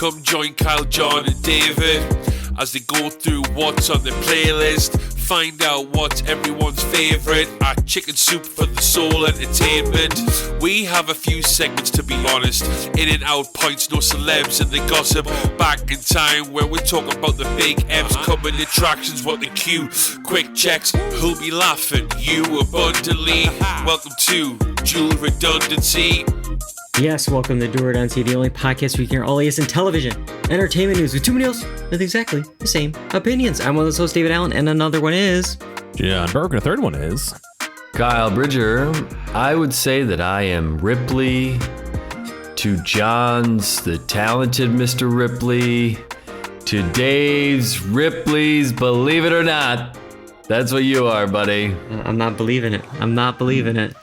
Come join Kyle, John, and David as they go through what's on the playlist. Find out what's everyone's favourite at Chicken Soup for the Soul Entertainment. We have a few segments, to be honest. In and out points, no celebs and the gossip. Back in time where we're talking about the big M's, coming attractions, what the cue. Quick checks, who'll be laughing? You abundantly. Welcome to Dual Redundancy. Yes, welcome to Dual Redundancy, the only podcast where you can hear all latest in television, entertainment news with too many else with exactly the same opinions. I'm one of those hosts, David Allen, and another one is John Burke, and a third one is Kyle Bridger. I would say that I am Ripley to John's the talented Mr. Ripley to Dave's Ripley's Believe It or Not. That's what you are, buddy. I'm not believing it.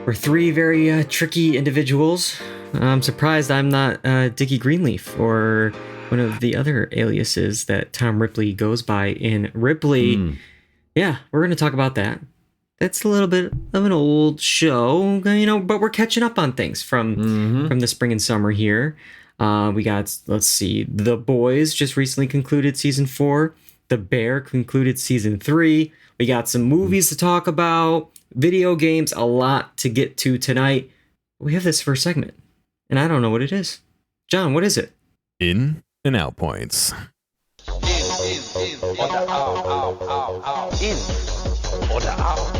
We're three very tricky individuals. I'm surprised I'm not Dickie Greenleaf or one of the other aliases that Tom Ripley goes by in Ripley. Yeah, we're going to talk about that. That's a little bit of an old show, but we're catching up on things from the spring and summer here. We got, let's see, The Boys just recently concluded season 4. The Bear concluded season 3. We got some movies to talk about, video games, a lot to get to tonight. We have this first segment, and I don't know what it is. John, what is it? In and Out Points. In or out.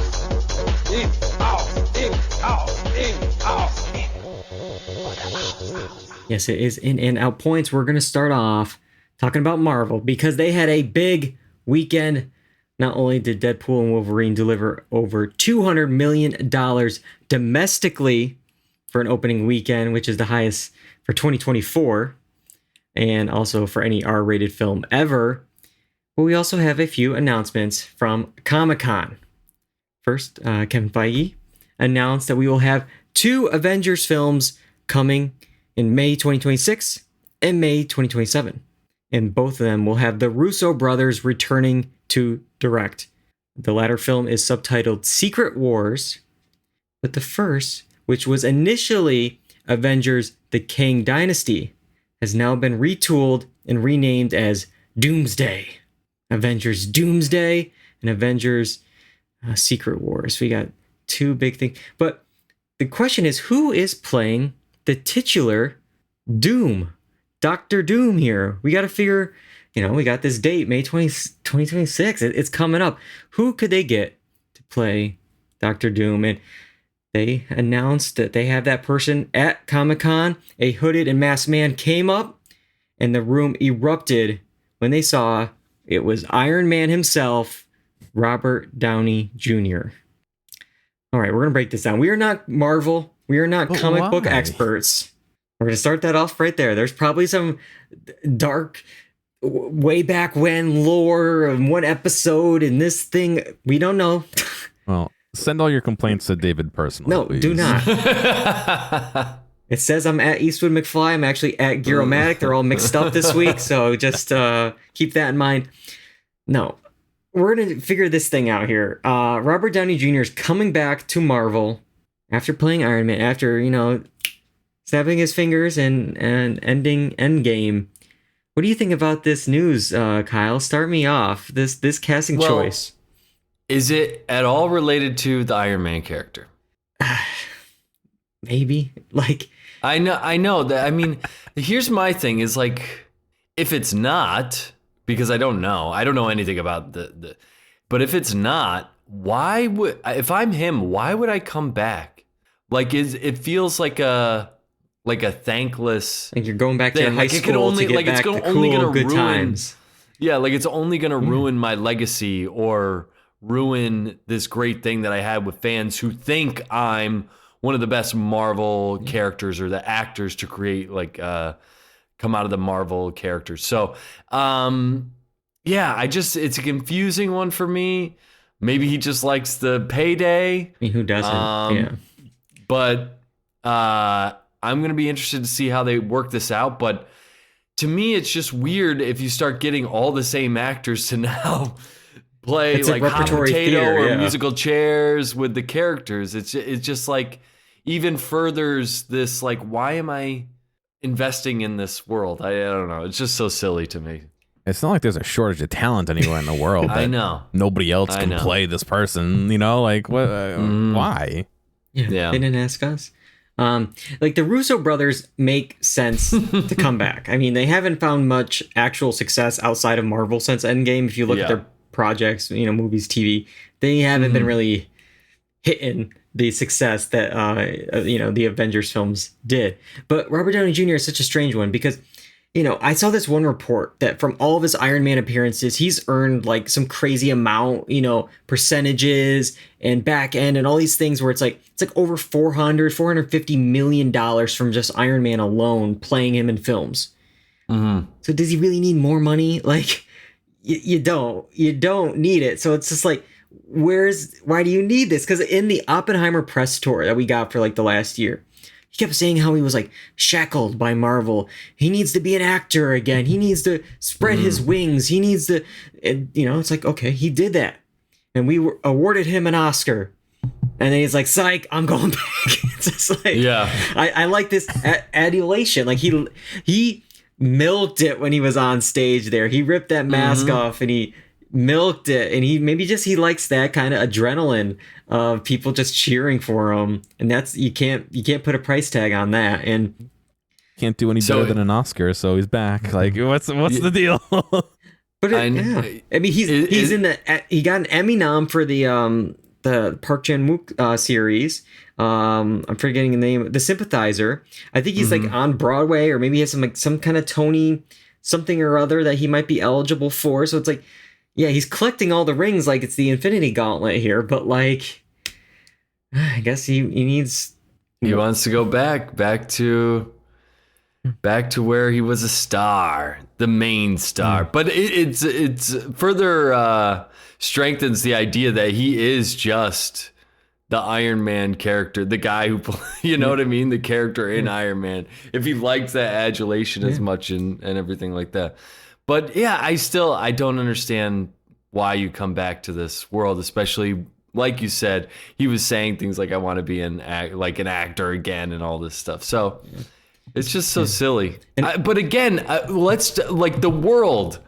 Yes, it is in and out points. We're going to start off talking about Marvel because they had a big weekend. Not only did Deadpool and Wolverine deliver over $200 million domestically for an opening weekend, which is the highest for 2024, and also for any R-rated film ever, but we also have a few announcements from Comic-Con. First, Kevin Feige announced that we will have 2 Avengers films coming in May 2026 and May 2027. And both of them will have the Russo brothers returning to direct. The latter film is subtitled Secret Wars, but the first, which was initially Avengers The Kang Dynasty, has now been retooled and renamed as Doomsday. Avengers Doomsday and Avengers Secret Wars. We got 2 big things. But the question is, who is playing the titular Doom? Dr. Doom here. We got to figure, we got this date, May 2026. It's coming up. Who could they get to play Dr. Doom? And they announced that they have that person at Comic-Con. A hooded and masked man came up, and the room erupted when they saw it was Iron Man himself, Robert Downey Jr. All right, we're going to break this down. We are not Marvel. We are not comic book experts. We're going to start that off right there. There's probably some dark, way back when lore of one episode in this thing. We don't know. Well, send all your complaints to David personally. No, please. do not. It says I'm at Eastwood McFly. I'm actually at Geromatic. They're all mixed up this week, so just keep that in mind. No, we're going to figure this thing out here. Robert Downey Jr. is coming back to Marvel after playing Iron Man, after, snapping his fingers and ending Endgame. What do you think about this news, Kyle? Start me off. This casting choice. Is it at all related to the Iron Man character? Maybe. I know that. I mean, here's my thing: is if it's not, because I don't know anything about the. But if it's not, why would? If I'm him, why would I come back? It feels like a thankless. Like you're going back to high school to get back to cool, good times. Yeah, it's only going to ruin my legacy or ruin this great thing that I had with fans who think I'm one of the best Marvel characters or the actors to create come out of the Marvel characters. So, it's a confusing one for me. Maybe he just likes the payday. I mean, who doesn't? Yeah. But I'm going to be interested to see how they work this out. But to me, it's just weird if you start getting all the same actors to now play it's like hot potato theater, or musical chairs with the characters. It's just like, even furthers this, like, why am I investing in this world? I don't know. It's just so silly to me. It's not like there's a shortage of talent anywhere in the world. I that know. Nobody else I can know. play this person, you know, like what? Why? Yeah. They didn't ask us. Like the Russo brothers make sense to come back. I mean, they haven't found much actual success outside of Marvel since Endgame. If you look at their projects, you know, movies, TV, they haven't been really hitting the success that you know, the Avengers films did. But Robert Downey Jr. is such a strange one because, you know, I saw this one report that from all of his Iron Man appearances, he's earned like some crazy amount, you know, percentages and back end and all these things where it's like over $450 million from just Iron Man alone playing him in films. So does he really need more money? Like you don't need it. So it's just like, why do you need this? Because in the Oppenheimer press tour that we got for like the last year, he kept saying how he was like shackled by Marvel. He needs to be an actor again. He needs to spread his wings. He needs to, and, you know, it's like, okay, he did that. And we awarded him an Oscar. And then he's like, psych, I'm going back. It's just like, I like this adulation. Like he milked it when he was on stage there. He ripped that mask off and he milked it, and he likes that kind of adrenaline of people just cheering for him, and that's you can't put a price tag on that, and Can't do any better than an Oscar, so he's back. Like, what's the deal? But I mean, he's in the he got an Emmy nom for the Park Chan-wook series. I'm forgetting the name, The Sympathizer. I think he's like on Broadway, or maybe he has some kind of Tony something or other that he might be eligible for. So it's like, yeah, he's collecting all the rings like it's the Infinity Gauntlet here, but like, I guess he needs. He wants to go back to where he was a star, the main star. But it's further strengthens the idea that he is just the Iron Man character, the guy who, you know what I mean, the character in Iron Man. If he likes that adulation as much and everything like that. But yeah, I don't understand why you come back to this world, especially like you said, he was saying things like, I want to be an actor again and all this stuff. So it's just so silly. But again, let's like the world.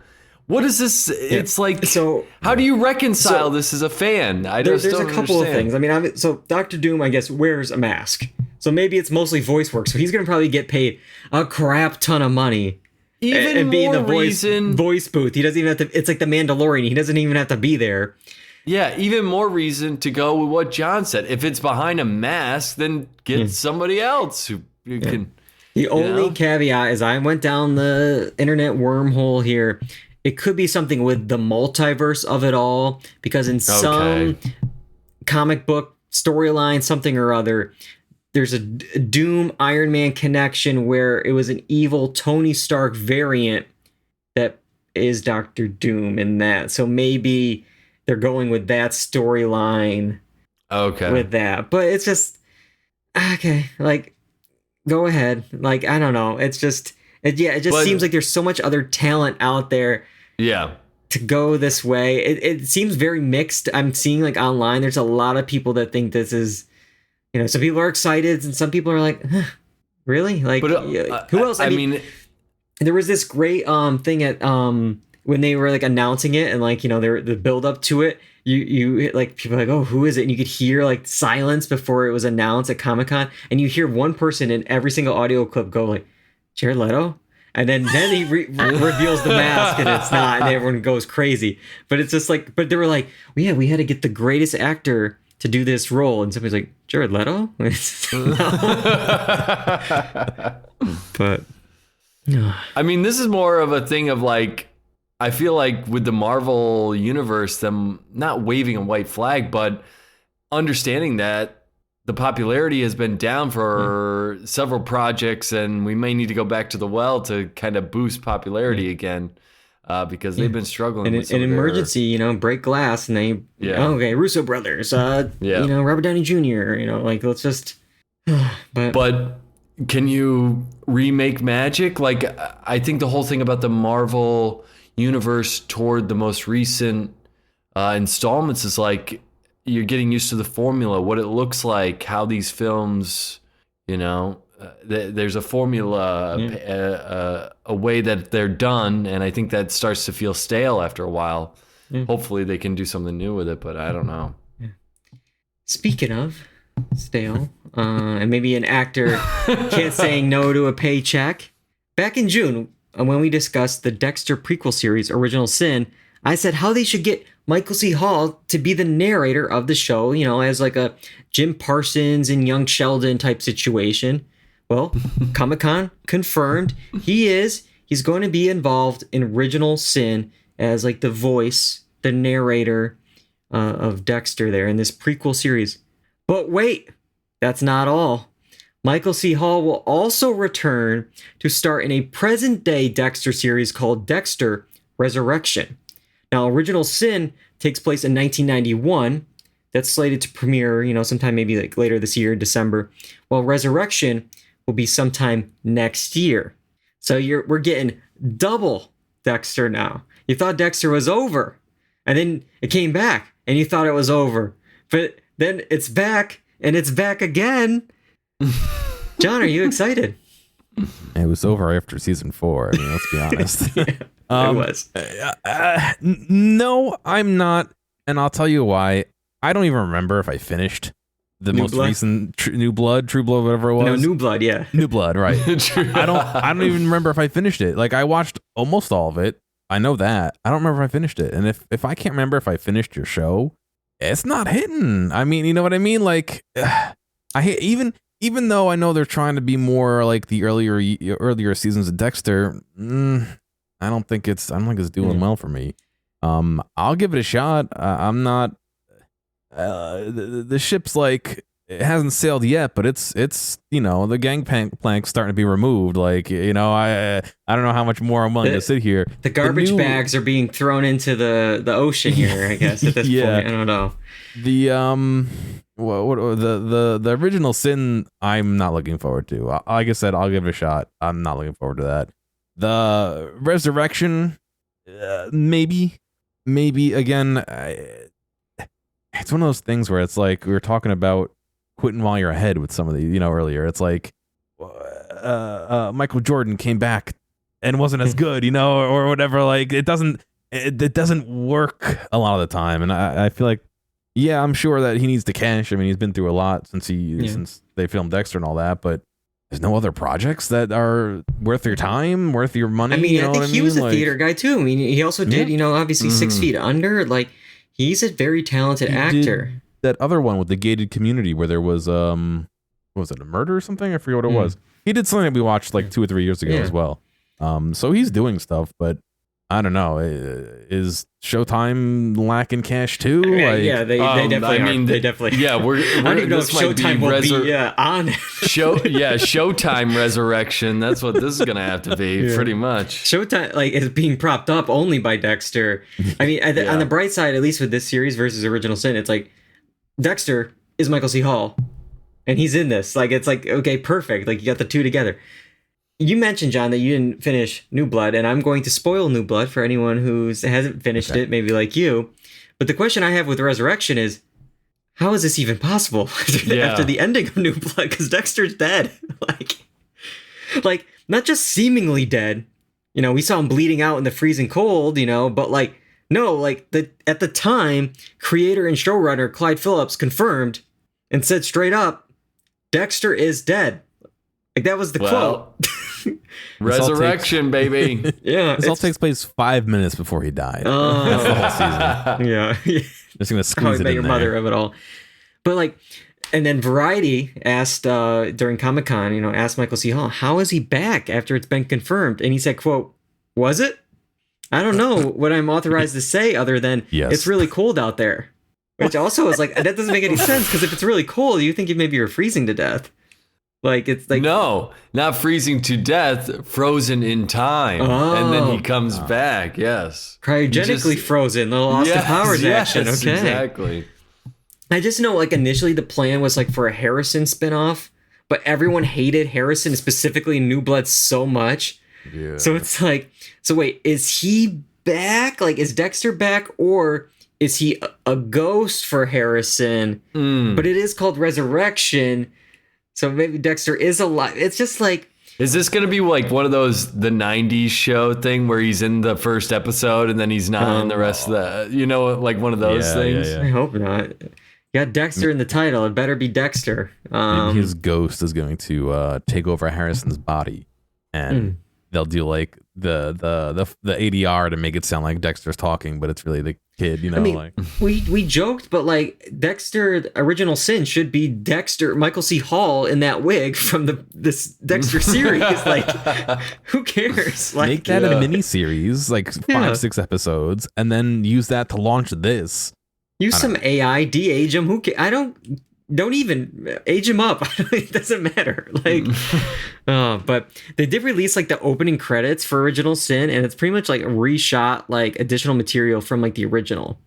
What is this? It's like, so how do you reconcile this as a fan? There's a couple of things. I mean, so Dr. Doom, I guess, wears a mask. So maybe it's mostly voice work. So he's going to probably get paid a crap ton of money. Even be in more the voice booth. He doesn't even have to. It's like the Mandalorian. He doesn't even have to be there. Yeah, even more reason to go with what John said. If it's behind a mask, then get somebody else who you can. The only caveat is I went down the internet wormhole here. It could be something with the multiverse of it all, because in some comic book storyline, something or other, there's a Doom Iron Man connection where it was an evil Tony Stark variant that is Dr. Doom in that. So maybe they're going with that storyline. Okay. With that. But it's just, okay, like, go ahead. Like, I don't know. It's just, it just seems like there's so much other talent out there. Yeah. To go this way. It seems very mixed. I'm seeing like online, there's a lot of people that think this is, you know, some people are excited and some people are like, huh, really? Like, who else? I mean, there was this great thing at when they were like announcing it and like, you know, the build up to it. You like people are like, oh, who is it? And you could hear like silence before it was announced at Comic-Con, and you hear one person in every single audio clip go like, Jared Leto. And then he reveals the mask and it's not, and everyone goes crazy. But it's just like, but they were like, well, yeah, we had to get the greatest actor to do this role, and somebody's like, Jared Leto? But I mean, this is more of a thing of like, I feel like with the Marvel universe, them not waving a white flag, but understanding that the popularity has been down for several projects, and we may need to go back to the well to kind of boost popularity again. Because they've been struggling with an emergency, you know, break glass, and they, okay, Russo brothers, you know, Robert Downey Jr., you know, like, let's just, but can you remake magic? Like, I think the whole thing about the Marvel universe toward the most recent installments is like, you're getting used to the formula, what it looks like, how these films, there's a formula, a way that they're done, and I think that starts to feel stale after a while. Hopefully they can do something new with it, but I don't know. Speaking of stale, and maybe an actor can't say no to a paycheck. Back in June, when we discussed the Dexter prequel series, Original Sin, I said how they should get Michael C. Hall to be the narrator of the show, as like a Jim Parsons and Young Sheldon type situation. Well, Comic-Con confirmed he's going to be involved in Original Sin as like the voice, the narrator of Dexter there in this prequel series. But wait, that's not all. Michael C. Hall will also return to star in a present-day Dexter series called Dexter Resurrection. Now, Original Sin takes place in 1991. That's slated to premiere, sometime maybe like later this year, December. While Resurrection will be sometime next year. So we're getting double Dexter now. You thought Dexter was over, and then it came back, and you thought it was over. But then it's back, and it's back again. John, are you excited? It was over after season 4. I mean, let's be honest. It was. No, I'm not, and I'll tell you why. I don't even remember if I finished the most recent True Blood, whatever it was. No, New Blood, yeah. New Blood, right? I don't even remember if I finished it. Like, I watched almost all of it. I know that. I don't remember if I finished it. And if I can't remember if I finished your show, it's not hitting. I mean, you know what I mean? Like, even though I know they're trying to be more like the earlier seasons of Dexter, I don't think it's doing well for me. I'll give it a shot. I'm not. The ship's like, it hasn't sailed yet, but it's the gangplank's starting to be removed. Like, I don't know how much more I'm willing to sit here. The garbage bags are being thrown into the ocean here, I guess, at this point. I don't know. The Original Sin, I'm not looking forward to. Like I said, I'll give it a shot. I'm not looking forward to that. The Resurrection, maybe again. It's one of those things where it's like we were talking about quitting while you're ahead with some of the, earlier. It's like Michael Jordan came back and wasn't as good, or whatever. Like it doesn't work a lot of the time, and I feel like, yeah, I'm sure that he needs the cash. I mean, he's been through a lot since they filmed Dexter and all that, but there's no other projects that are worth your time, worth your money. I mean, I think he was a theater guy too. I mean, he also did, obviously 6 Feet Under. Like, he's a very talented actor. That other one with the gated community where there was, what was it, a murder or something? I forget what it was. He did something that we watched like 2 or 3 years ago as well. So he's doing stuff, but I don't know. Is Showtime lacking cash too? They definitely are. They definitely. Yeah, I don't even know if Showtime will be on. Showtime Resurrection. That's what this is gonna have to be, pretty much. Showtime is being propped up only by Dexter. I mean, on the bright side, at least with this series versus Original Sin, it's like Dexter is Michael C. Hall, and he's in this. Like, it's like, okay, perfect. Like, you got the two together. You mentioned, John, that you didn't finish New Blood, and I'm going to spoil New Blood for anyone who hasn't finished it, maybe like you. But the question I have with Resurrection is, how is this even possible after the ending of New Blood? Because Dexter's dead. like, not just seemingly dead. We saw him bleeding out in the freezing cold, but at the time, creator and showrunner Clyde Phillips confirmed and said straight up, Dexter is dead. Like, that was the quote. Resurrection, baby. Yeah. This all takes place 5 minutes before he died. That's the whole season. Yeah. Just going to squeeze it in your there. mother of it all. But and then Variety asked during Comic-Con, asked Michael C. Hall, how is he back after it's been confirmed? And he said, quote, was it? I don't know what I'm authorized to say other than it's really cold out there. Which also is like, that doesn't make any sense, because if it's really cold, you think maybe you're freezing to death. Like, it's like, no, not freezing to death, frozen in time, and then he comes back. Yes, cryogenically frozen, the Austin Powers action. Okay, exactly. I just know, initially the plan was for a Harrison spinoff, but everyone hated Harrison, specifically New Blood, so much. Yeah. So it's so wait, is he back? Is Dexter back, or is he a ghost for Harrison? But it is called Resurrection, so maybe Dexter is alive. It's just like, is this going to be like one of those the 90s show thing where he's in the first episode and then he's not in the rest of the, like one of those things? I hope not. You got Dexter in the title. It better be Dexter. Maybe his ghost is going to take over Harrison's body, and they'll do like the ADR to make it sound like Dexter's talking, but it's really the kid. I mean, like we joked, but like Dexter, the original sin should be Dexter, Michael C. Hall in that wig from this Dexter series. Like, who cares? Like, make that a mini series, like 5-6 episodes, and then use that to launch this. Use some AI, de-age him. Who cares? Don't even age him up. It doesn't matter. Like, but they did release like the opening credits for Original Sin, and it's pretty much like reshot like additional material from like the original.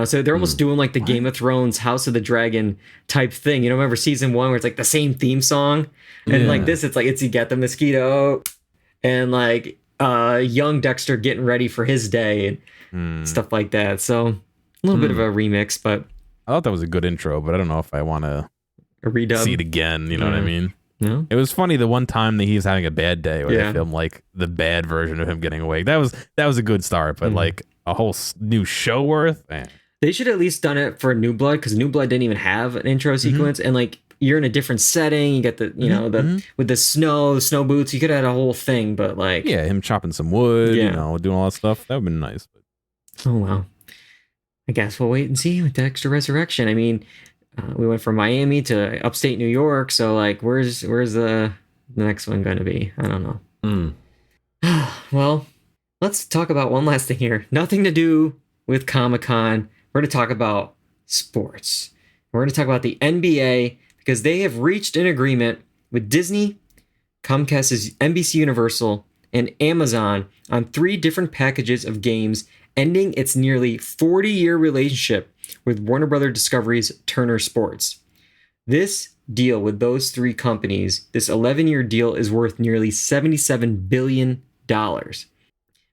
So they're almost doing like the Game of Thrones House of the Dragon type thing. Remember season 1 where it's like the same theme song, and like this, it's like you got the mosquito, and like young Dexter getting ready for his day and stuff like that. So. A little bit of a remix, but I thought that was a good intro, but I don't know if I want to redub. See it again. You know what I mean? No. It was funny the one time that he was having a bad day where they filmed like the bad version of him getting awake. That was a good start, but like a whole new show worth. Man. They should at least done it for New Blood, because New Blood didn't even have an intro sequence, and like you're in a different setting. You get the the with the snow boots. You could have had a whole thing, but like him chopping some wood, doing all that stuff. That would have been nice. But. Oh wow. I guess we'll wait and see with Dexter Resurrection. I mean, we went from Miami to upstate New York, so like, where's the next one going to be? I don't know. Well, let's talk about one last thing here. Nothing to do with Comic-Con. We're going to talk about sports. We're going to talk about the NBA, because they have reached an agreement with Disney, Comcast's NBC Universal, and Amazon on 3 different packages of games, ending its nearly 40-year relationship with Warner Bros. Discovery's Turner Sports. This deal with those 3 companies, this 11-year deal, is worth nearly $77 billion. And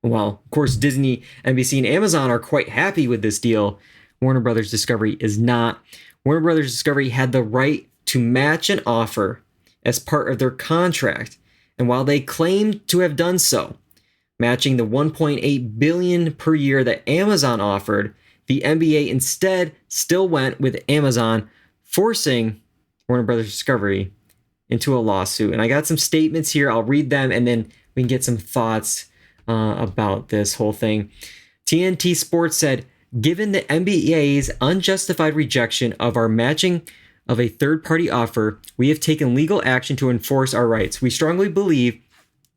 while, of course, Disney, NBC, and Amazon are quite happy with this deal, Warner Bros. Discovery is not. Warner Bros. Discovery had the right to match an offer as part of their contract, and while they claimed to have done so, matching the $1.8 billion per year that Amazon offered, the NBA instead still went with Amazon, forcing Warner Bros. Discovery into a lawsuit. And I got some statements here. I'll read them, and then we can get some thoughts about this whole thing. TNT Sports said, given the NBA's unjustified rejection of our matching of a third-party offer, we have taken legal action to enforce our rights. We strongly believe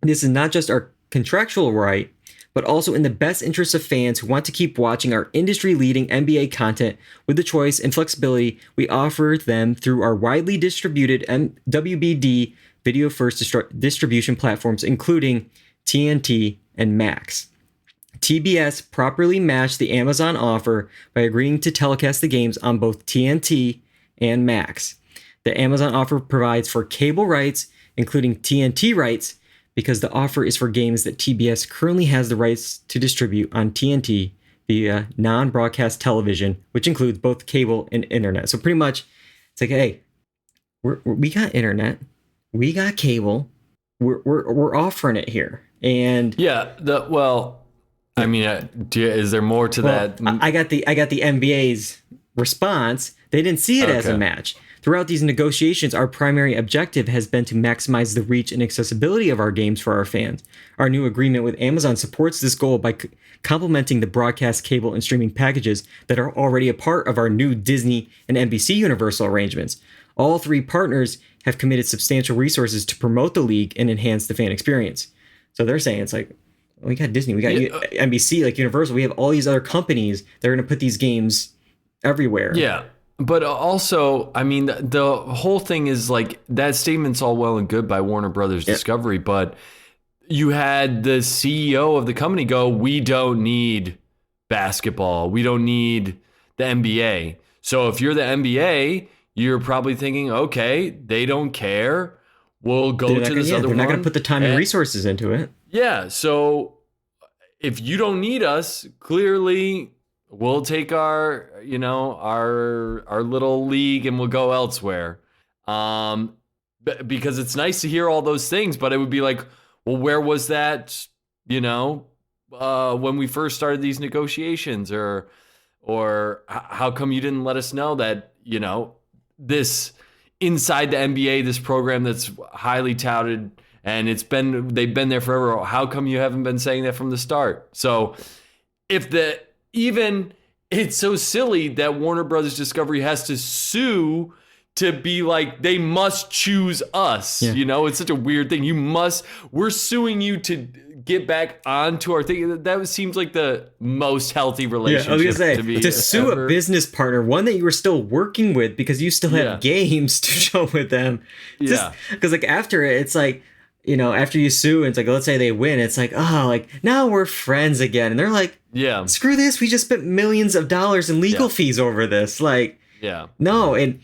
this is not just our contractual right, but also in the best interest of fans who want to keep watching our industry-leading NBA content with the choice and flexibility we offer them through our widely distributed WBD video-first distribution platforms, including TNT and Max. TBS properly matched the Amazon offer by agreeing to telecast the games on both TNT and Max. The Amazon offer provides for cable rights, including TNT rights, because the offer is for games that TBS currently has the rights to distribute on TNT via non-broadcast television, which includes both cable and internet. So pretty much, it's like, hey, we got internet, we got cable, we're offering it here, and I mean, is there more to that? I got the NBA's response. They didn't see it as a match. Throughout these negotiations, our primary objective has been to maximize the reach and accessibility of our games for our fans. Our new agreement with Amazon supports this goal by complementing the broadcast, cable, and streaming packages that are already a part of our new Disney and NBC Universal arrangements. All 3 partners have committed substantial resources to promote the league and enhance the fan experience. So they're saying it's like, we got Disney, we got NBC, like Universal, we have all these other companies that are going to put these games everywhere. Yeah. But also, I mean, the whole thing is like, that statement's all well and good by Warner Brothers Discovery, but you had the CEO of the company go, we don't need basketball. We don't need the NBA. So if you're the NBA, you're probably thinking, okay, they don't care. We'll go to this other one. They're not going to put the time and resources into it. Yeah. So if you don't need us, clearly we'll take our little league and we'll go elsewhere. Because it's nice to hear all those things, but it would be like, well, where was that, when we first started these negotiations, or how come you didn't let us know that, this inside the NBA, this program that's highly touted and they've been there forever. How come you haven't been saying that from the start? So it's so silly that Warner Brothers Discovery has to sue to be like, they must choose us. Yeah. It's such a weird thing. We're suing you to get back onto our thing. That seems like the most healthy relationship. Yeah, I was gonna say, to be to sue ever. a business partner, one that you were still working with because you still have games to show with them. Because like after it, it's like, after you sue, and it's like, let's say they win, it's like, oh, like now we're friends again, and they're like, yeah, screw this, we just spent millions of dollars in legal fees over this. Like, no, and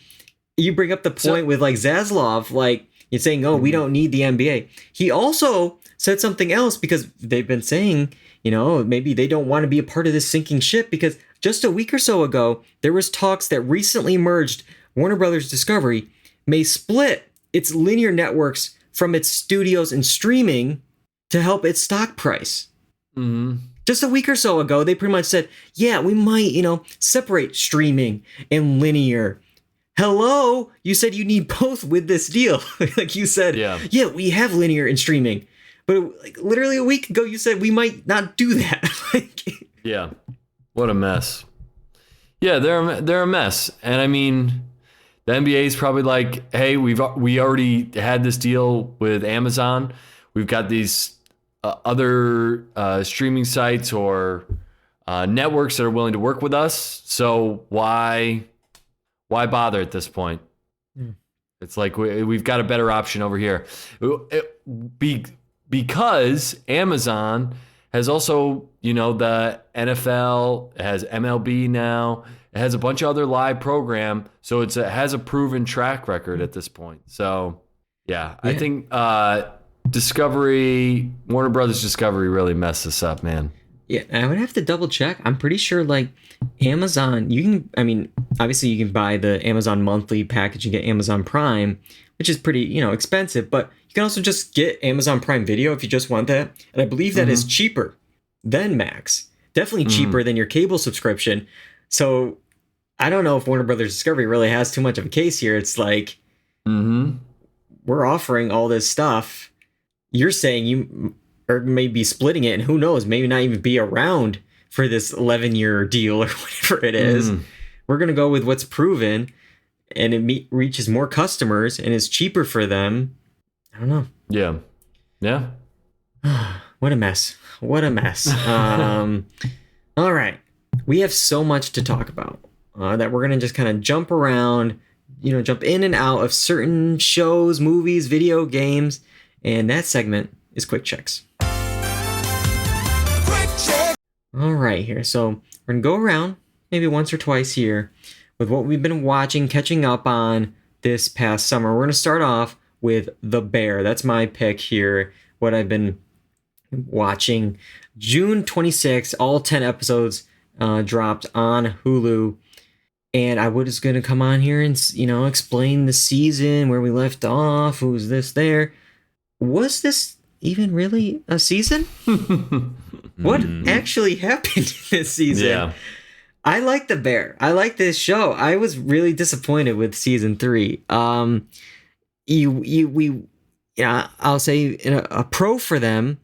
you bring up the point with like Zaslav, like you're saying, oh, we don't need the NBA. He also said something else, because they've been saying, maybe they don't want to be a part of this sinking ship, because just a week or so ago, there was talks that recently merged Warner Brothers Discovery may split its linear networks from its studios and streaming to help its stock price. Mm-hmm. Just a week or so ago, they pretty much said, yeah, we might, separate streaming and linear. Hello, you said you need both with this deal. Like you said, yeah, we have linear and streaming. But like literally a week ago, you said we might not do that. Yeah, what a mess. Yeah, they're a mess. And I mean, the NBA is probably like, hey, we already had this deal with Amazon. We've got these other streaming sites or networks that are willing to work with us. So why bother at this point? It's like we've got a better option over here. Because Amazon has also, the NFL, it has MLB now, it has a bunch of other live program, so it has a proven track record at this point. So, I think Warner Brothers Discovery really messed this up, man. Yeah, I would have to double check. I'm pretty sure like Amazon, obviously you can buy the Amazon monthly package and get Amazon Prime, which is pretty, expensive, but you can also just get Amazon Prime Video if you just want that. And I believe that is cheaper than Max. Definitely cheaper than your cable subscription. So I don't know if Warner Brothers Discovery really has too much of a case here. It's like, we're offering all this stuff. You're saying you are maybe splitting it, and who knows, maybe not even be around for this 11-year deal or whatever it is. We're going to go with what's proven, and it reaches more customers and is cheaper for them. I don't know. Yeah. What a mess. All right. We have so much to talk about that we're going to just kind of jump around, jump in and out of certain shows, movies, video games. And that segment is Quick Checks. All right, here. So we're going to go around maybe once or twice here with what we've been watching, catching up on this past summer. We're going to start off with The Bear. That's my pick here, what I've been watching. June 26th, all 10 episodes dropped on Hulu. And I was going to come on here and, explain the season, where we left off, who's this there. Was this even really a season? What actually happened this season? Yeah. I like The Bear. I like this show. I was really disappointed with season 3. I'll say a pro for them.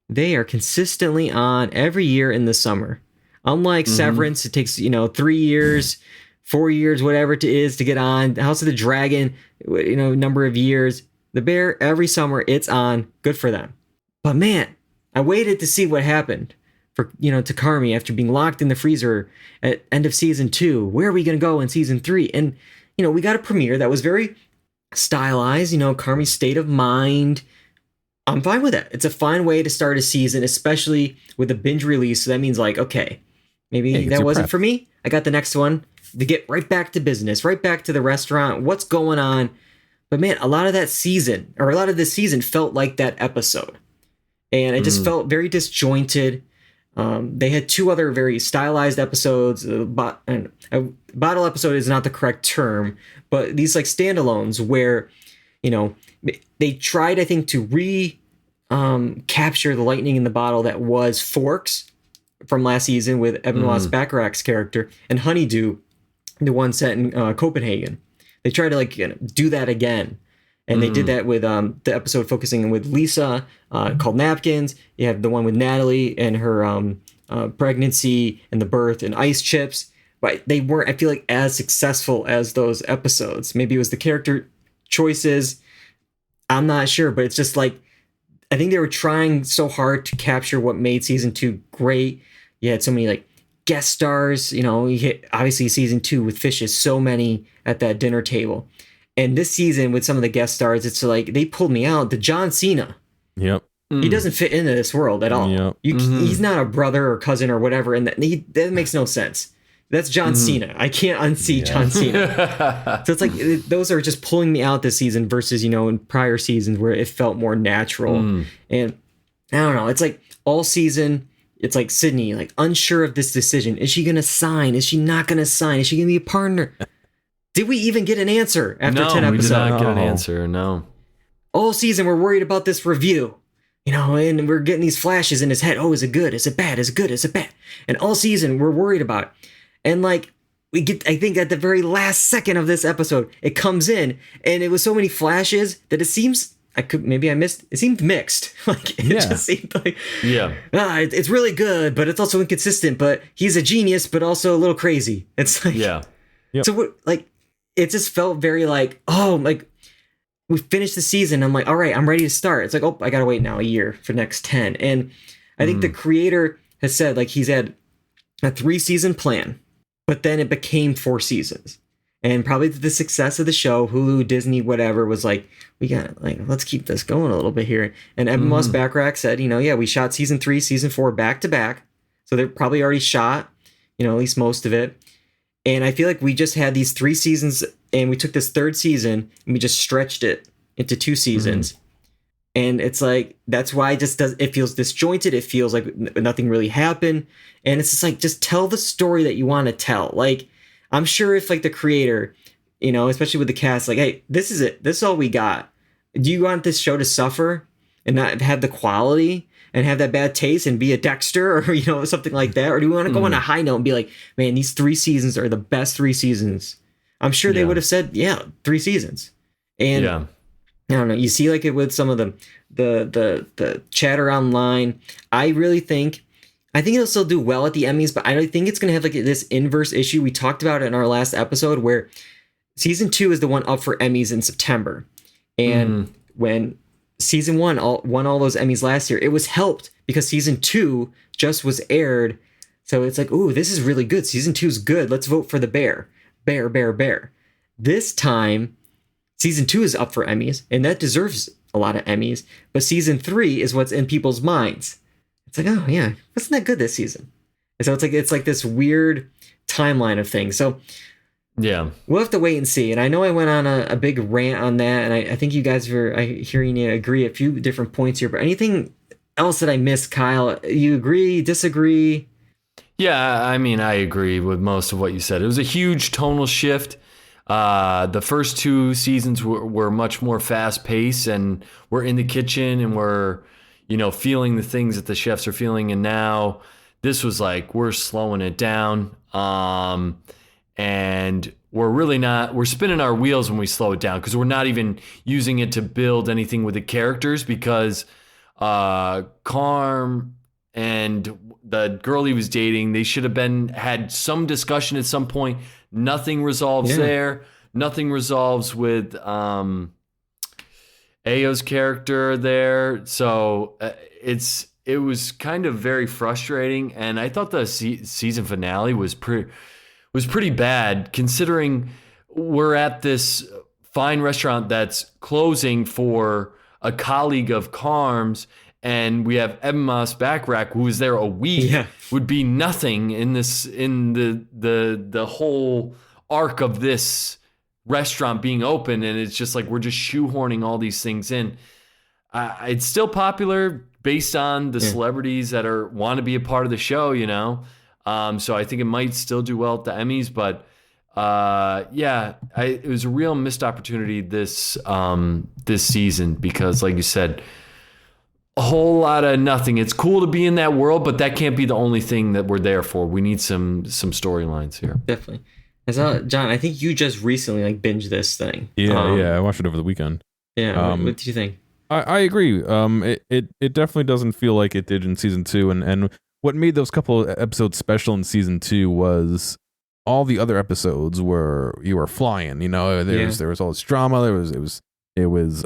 They are consistently on every year in the summer. Unlike Severance, it takes 3 years, 4 years, whatever it is to get on. House of the Dragon, number of years. The Bear, every summer, it's on. Good for them. But man, I waited to see what happened for, Takami after being locked in the freezer at end of season 2. Where are we going to go in season 3? And, we got a premiere that was very stylized, Carmi's state of mind. I'm fine with that. It's a fine way to start a season, especially with a binge release. So that means like, okay, maybe that wasn't for me. I got the next one to get right back to business, right back to the restaurant. What's going on? But man, a lot of this season felt like that episode. And it just felt very disjointed. They had two other very stylized episodes. Bottle episode is not the correct term, but these like standalones where, they tried, I think, to capture the lightning in the bottle that was Forks from last season with Evan Ross Bacharach's character, and Honeydew, the one set in Copenhagen. They tried to do that again. And they did that with the episode focusing with Lisa called Napkins. You have the one with Natalie and her pregnancy and the birth and Ice Chips. But they weren't, I feel like, as successful as those episodes. Maybe it was the character choices. I'm not sure. But it's just like, I think they were trying so hard to capture what made season 2 great. You had so many guest stars. You hit, obviously, season 2 with Fishes, so many at that dinner table. And this season with some of the guest stars, it's like they pulled me out. The John Cena. Yep. He doesn't fit into this world at all. Yep. He's not a brother or cousin or whatever. And that makes no sense. That's John Cena. I can't unsee John Cena. So it's like those are just pulling me out this season versus, in prior seasons where it felt more natural. And I don't know. It's like all season, it's like Sydney, unsure of this decision. Is she going to sign? Is she not going to sign? Is she going to be a partner? Did we even get an answer after 10 episodes? No, we did not get an answer, no. All season, we're worried about this review, and we're getting these flashes in his head. Oh, is it good? Is it bad? Is it good? Is it bad? And all season, we're worried about it. And we get, I think at the very last second of this episode, it comes in, and it was so many flashes that it seems, it seemed mixed. Just seemed like, it's really good, but it's also inconsistent, but he's a genius, but also a little crazy. It's like, yeah. Yep. So it just felt very we finished the season. I'm like, all right, I'm ready to start. It's like, oh, I got to wait now a year for the next 10. And I think the creator has said he's had a 3-season plan, but then it became 4 seasons. And probably the success of the show, Hulu, Disney, whatever, was we got let's keep this going a little bit here. And Evan Moss Bacharach said, we shot season 3, season 4 back to back. So they're probably already shot, at least most of it. And I feel like we just had these 3 seasons, and we took this 3rd season and we just stretched it into 2 seasons. And it's that's why it feels disjointed. It feels like nothing really happened. And it's just tell the story that you want to tell. I'm sure if the creator, especially with the cast, hey, this is it. This is all we got. Do you want this show to suffer and not have the quality and have that bad taste and be a Dexter or, something like that? Or do we want to go on a high note and be man, these 3 seasons are the best 3 seasons? I'm sure they would have said, 3 seasons. And I don't know, you see it with some of the chatter online. I think it'll still do well at the Emmys, but I don't think it's going to have this inverse issue. We talked about it in our last episode where season 2 is the one up for Emmys in September. And when season 1 won all those Emmys last year, it was helped because season 2 just was aired. So it's ooh, this is really good. Season 2 is good. Let's vote for the bear. Bear, bear, bear. This time, season 2 is up for Emmys, and that deserves a lot of Emmys. But season 3 is what's in people's minds. It's oh yeah, wasn't that good this season? And so it's this weird timeline of things. So yeah, we'll have to wait and see. And I know I went on a big rant on that, and I think you guys are hearing you agree a few different points here. But anything else that I missed, Kyle? You agree? Disagree? Yeah, I agree with most of what you said. It was a huge tonal shift. The first 2 seasons were much more fast paced, and we're in the kitchen and we're, feeling the things that the chefs are feeling. And now this was we're slowing it down. And we're spinning our wheels when we slow it down because we're not even using it to build anything with the characters because Carm and the girl he was dating, they should have had some discussion at some point. Nothing resolves there. Nothing resolves with Ayo's character there. So it was kind of very frustrating. And I thought the season finale was pretty bad considering we're at this fine restaurant that's closing for a colleague of Carm's. And we have Evan Moss Bacharach, who was there a week, would be nothing in the whole arc of this restaurant being open. And it's just we're just shoehorning all these things in. it's still popular based on the celebrities that want to be a part of the show, you know. So I think it might still do well at the Emmys, but it was a real missed opportunity this season because, like you said, a whole lot of nothing. It's cool to be in that world, but that can't be the only thing that we're there for. We need some storylines here. Definitely. John, I think you just recently binged this thing. Yeah, I watched it over the weekend. Yeah, what did you think? I agree. It definitely doesn't feel like it did in season 2, and what made those couple episodes special in season 2 was all the other episodes were you were flying. You know, there was all this drama. It was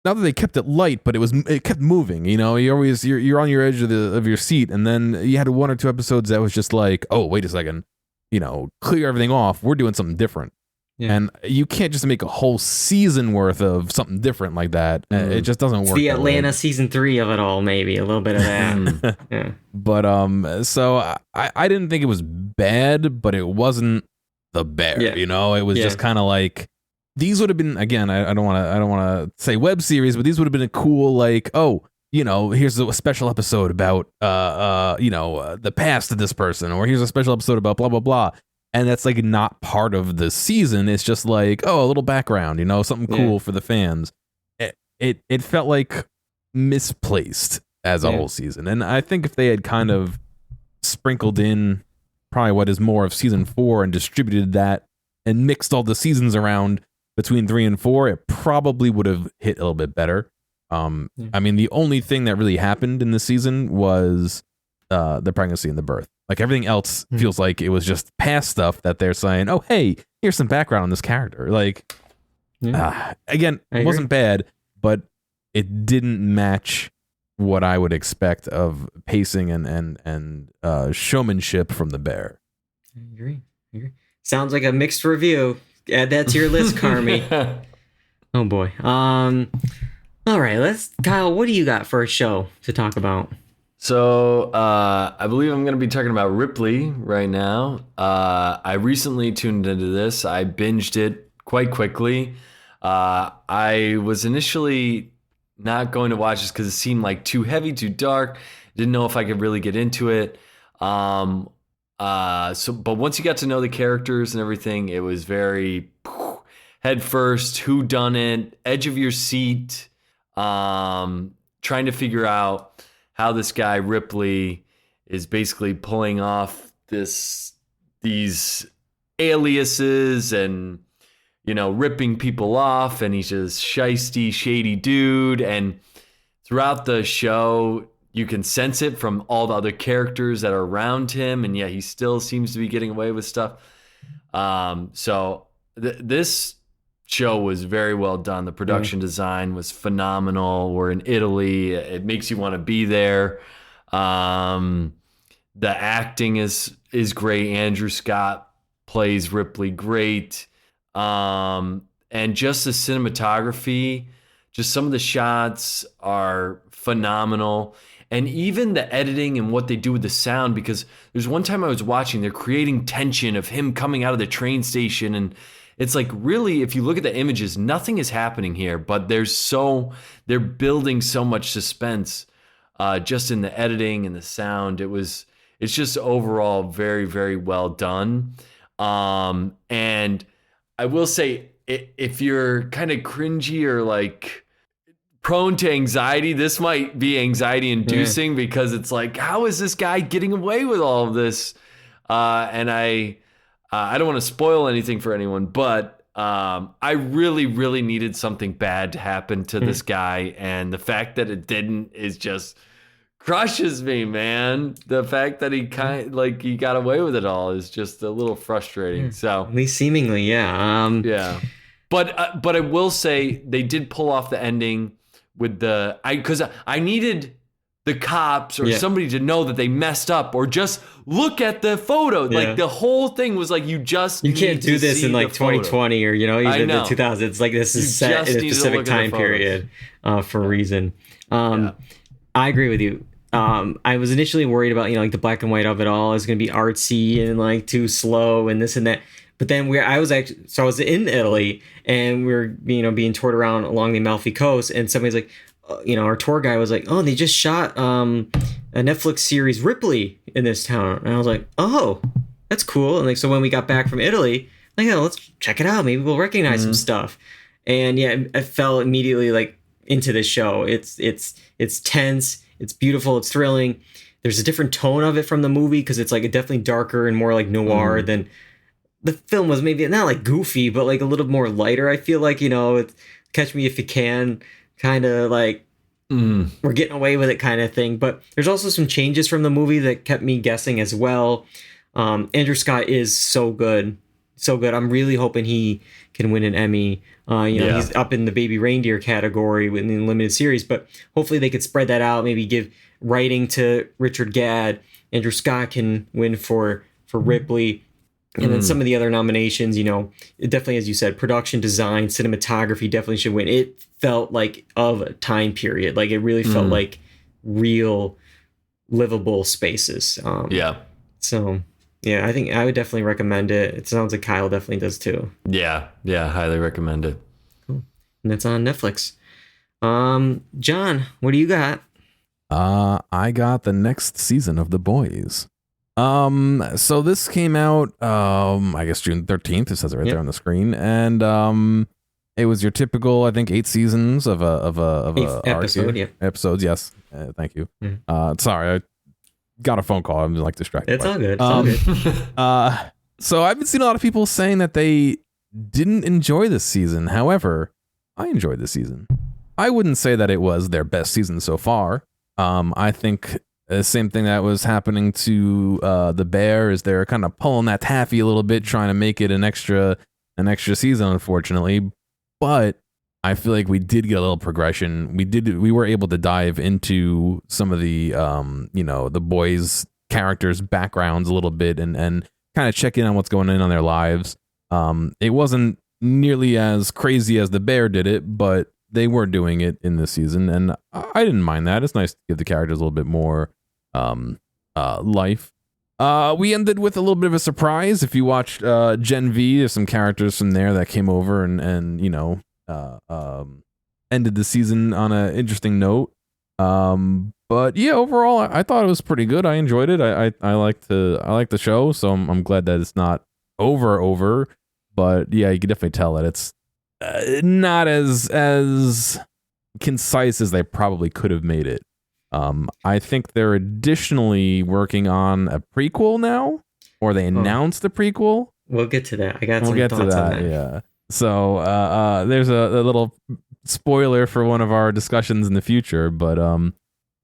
not that they kept it light, but it kept moving. You know, you're on your edge of your seat, and then you had 1 or 2 episodes that was just like, oh, wait a second, you know, clear everything off. We're doing something different. Yeah. And you can't just make a whole season worth of something different like that. It just doesn't work. It's the Atlanta season 3 of it all, maybe a little bit of that. Yeah. But so I didn't think it was bad, but it wasn't the Bear. Yeah. You know, it was just kind of like these would have been, again. I don't want to say web series, but these would have been a cool you know, here's a special episode about you know, the past of this person, or here's a special episode about blah blah blah. And that's not part of the season. It's just a little background, you know, something cool for the fans. It felt like misplaced as a whole season. And I think if they had kind of sprinkled in probably what is more of season 4 and distributed that and mixed all the seasons around between 3 and 4, it probably would have hit a little bit better. I mean, the only thing that really happened in this season was the pregnancy and the birth. Everything else feels like it was just past stuff that they're saying, oh, hey, here's some background on this character. Again, it wasn't bad, but it didn't match what I would expect of pacing and showmanship from the Bear. I agree. Sounds like a mixed review. Add that to your list, Carmi. Oh, boy. All right, Kyle, what do you got for a show to talk about? So I believe I'm going to be talking about Ripley right now. I recently tuned into this. I binged it quite quickly. I was initially not going to watch this because it seemed too heavy, too dark. Didn't know if I could really get into it. But once you got to know the characters and everything, it was very head first, who done it, edge of your seat, trying to figure out how this guy Ripley is basically pulling off these aliases and, you know, ripping people off, and he's just shisty, shady dude. And throughout the show, you can sense it from all the other characters that are around him, and yet he still seems to be getting away with stuff. This show was very well done. The production design was phenomenal. We're in Italy. It makes you want to be there. The acting is great. Andrew Scott plays Ripley great. And just the cinematography, just some of the shots are phenomenal. And even the editing and what they do with the sound, because there's one time I was watching, they're creating tension of him coming out of the train station, and it's really, if you look at the images, nothing is happening here, but they're building so much suspense just in the editing and the sound. It's just overall very, very well done. And I will say, if you're kind of cringy or prone to anxiety, this might be anxiety inducing because it's how is this guy getting away with all of this? And I don't want to spoil anything for anyone, but I really, really needed something bad to happen to this guy. And the fact that it didn't is just crushes me, man. The fact that he he got away with it all is just a little frustrating. So at least seemingly, yeah. Yeah. But I will say they did pull off the ending with because I needed the cops or somebody to know that they messed up, or just look at the photo. The whole thing was you can't do this in 2020 or even the 2000s. It's this is set in a specific time period for a reason. I agree with you. I was initially worried about the black and white of it all is going to be artsy and too slow and this and that. But then I was in Italy, and we were being toured around along the Amalfi Coast, and somebody's like, our tour guy was like, oh, they just shot a Netflix series Ripley in this town, and I was like, oh, that's cool. And like, so when we got back from Italy, like, let's check it out, maybe we'll recognize some stuff. And yeah, I fell immediately like into this show. It's tense, it's beautiful, it's thrilling. There's a different tone of it from the movie, because it's like definitely darker and more like noir than the film was. Maybe not like goofy, but like a little more lighter. I feel like, it's Catch Me If You Can, kind of like we're getting away with it kind of thing. But there's also some changes from the movie that kept me guessing as well. Andrew Scott is so good. So good. I'm really hoping he can win an Emmy. He's up in the Baby Reindeer category in the limited series, but hopefully they could spread that out, maybe give writing to Richard Gadd. Andrew Scott can win for Ripley. And then some of the other nominations, it definitely, as you said, production design, cinematography definitely should win. It felt like of a time period. Like, it really felt like real livable spaces. So, yeah, I think I would definitely recommend it. It sounds like Kyle definitely does too. Yeah, highly recommend it. Cool. And it's on Netflix. John, what do you got? I got the next season of The Boys. So this came out, I guess June 13th. It says it right there on the screen, and it was your typical, I think, 8 seasons of a episode. Yeah, episodes. Yes, thank you. Sorry, I got a phone call. I'm like distracted. It's all good. It's all good. So I've been seeing a lot of people saying that they didn't enjoy this season. However, I enjoyed this season. I wouldn't say that it was their best season so far. I think the same thing that was happening to the Bear is they're kind of pulling that taffy a little bit, trying to make it an extra season, unfortunately. But I feel like we did get a little progression. We were able to dive into some of the the boys' characters' backgrounds a little bit and kind of check in on what's going on their lives. It wasn't nearly as crazy as the Bear did it, but they were doing it in this season, and I didn't mind that. It's nice to give the characters a little bit more life. We ended with a little bit of a surprise. If you watched Gen V, there's some characters from there that came over and ended the season on an interesting note. But yeah, overall, I thought it was pretty good. I enjoyed it. I like the show, so I'm glad that it's not over. But yeah, you can definitely tell that it's not as concise as they probably could have made it. I think they're additionally working on a prequel now, or they announced a prequel. We'll get to that. I got some thoughts on that. Yeah. So there's a little spoiler for one of our discussions in the future, but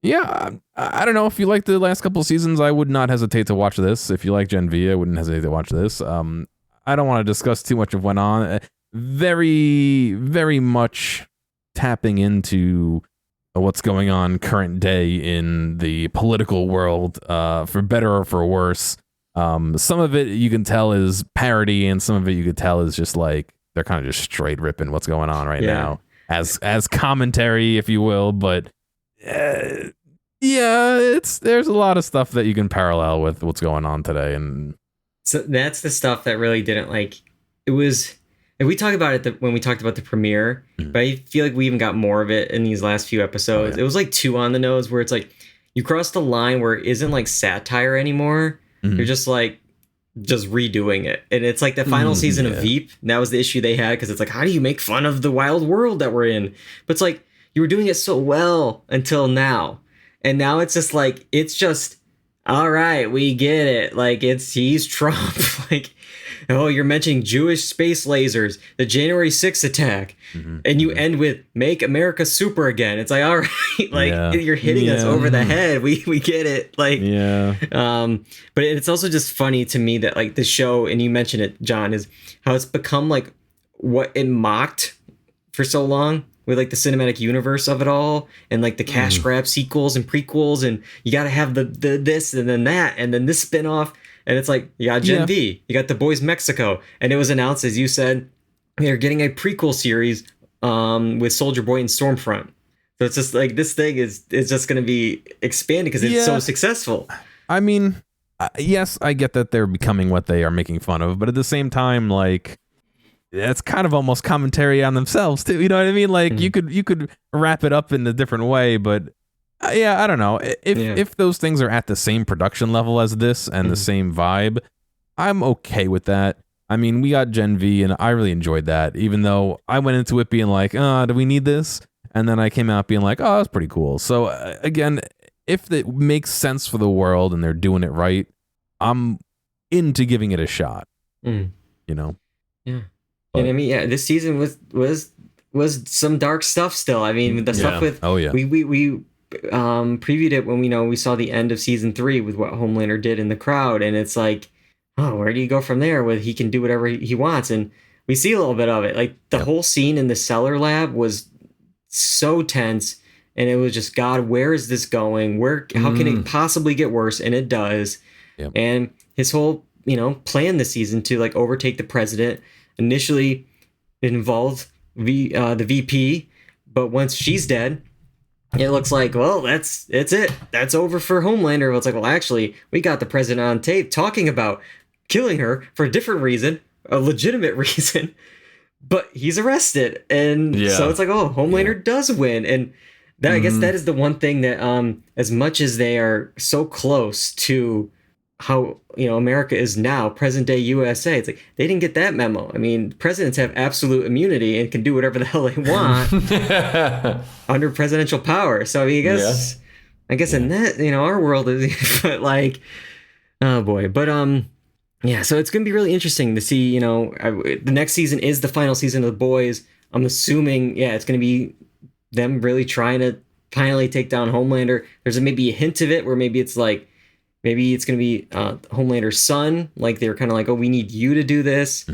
yeah, I don't know. If you like the last couple of seasons, I would not hesitate to watch this. If you like Gen V, I wouldn't hesitate to watch this. I don't want to discuss too much of what went on. Very, very much tapping into what's going on current day in the political world, for better or for worse. Some of it you can tell is parody, and some of it you could tell is just like they're kind of just straight ripping what's going on right now as commentary, if you will. But there's a lot of stuff that you can parallel with what's going on today, and so that's the stuff that really didn't like. It was. And we talked about it when we talked about the premiere, but I feel like we even got more of it in these last few episodes. It was like too on the nose, where it's like you cross the line where it isn't like satire anymore. You're just like redoing it, and it's like the final season of Veep. And that was the issue they had, because it's like, how do you make fun of the wild world that we're in? But it's like you were doing it so well until now, and now it's just like all right, we get it. Like he's Trump, like. Oh, you're mentioning Jewish space lasers, the January 6th attack, and you end with "Make America Super Again." It's like, all right, like you're hitting us over the head. We get it, like, but it's also just funny to me that like the show, and you mentioned it, John, is how it's become like what it mocked for so long with like the cinematic universe of it all, and like the cash grab sequels and prequels, and you got to have the this and then that and then this spinoff. And it's like, you got Gen V, you got The Boys Mexico. And it was announced, as you said, they're getting a prequel series with Soldier Boy and Stormfront. So it's just like, this thing is just going to be expanded because it's so successful. I mean, yes, I get that they're becoming what they are making fun of, but at the same time, like, it's kind of almost commentary on themselves too. You know what I mean? Like, you could wrap it up in a different way, but yeah, I don't know. If those things are at the same production level as this and the same vibe, I'm okay with that. I mean, we got Gen V, and I really enjoyed that, even though I went into it being like, do we need this? And then I came out being like, that's pretty cool. So again, if it makes sense for the world and they're doing it right, I'm into giving it a shot. You know? Yeah. But, and I mean, yeah, this season was some dark stuff still. I mean, the stuff with we previewed it when we saw the end of season 3 with what Homelander did in the crowd, and it's like, oh, where do you go from there? With he can do whatever he wants, and we see a little bit of it. Like the whole scene in the cellar lab was so tense, and it was just, God, where is this going? How can it possibly get worse? And it does. Yep. And his whole plan this season to like overtake the president. Initially, it involved the VP, but once she's dead, it looks like, well, that's it. That's over for Homelander. It's like, well, actually, we got the president on tape talking about killing her for a different reason, a legitimate reason, but he's arrested. And so it's like, oh, Homelander does win. And that, I guess that is the one thing that, as much as they are so close to how, America is now, present day USA, it's like, they didn't get that memo. I mean, presidents have absolute immunity and can do whatever the hell they want under presidential power. So, I mean, I guess in that, our world is, but like, oh boy. But, yeah, so it's going to be really interesting to see, the next season is the final season of The Boys. I'm assuming, it's going to be them really trying to finally take down Homelander. There's maybe a hint of it where maybe it's going to be Homelander's son. Like they're kind of like, oh, we need you to do this.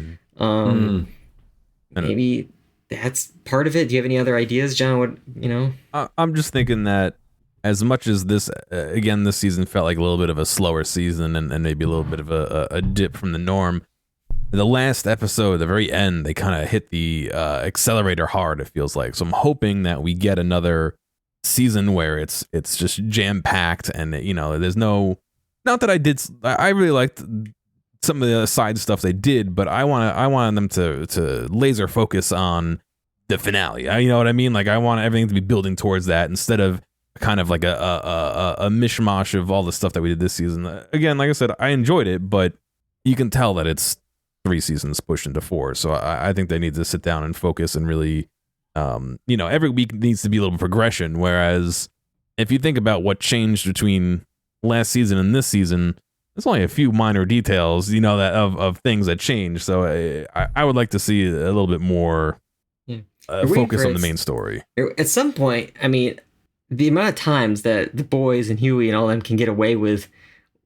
Maybe that's part of it. Do you have any other ideas, John? I'm just thinking that as much as this, again, this season felt like a little bit of a slower season and maybe a little bit of a dip from the norm. The last episode, at the very end, they kind of hit the accelerator hard, it feels like. So I'm hoping that we get another season where it's just jam-packed and, there's no... Not that I really liked some of the side stuff they did, but I wanted them to laser focus on the finale. You know what I mean? Like, I want everything to be building towards that instead of kind of like a mishmash of all the stuff that we did this season. Again, like I said, I enjoyed it, but you can tell that it's 3 seasons pushed into 4. So I think they need to sit down and focus and really, every week needs to be a little progression. Whereas if you think about what changed between last season and this season, there's only a few minor details, that of things that changed. So I would like to see a little bit more focus on the main story. At some point, I mean, the amount of times that the boys and Huey and all them can get away with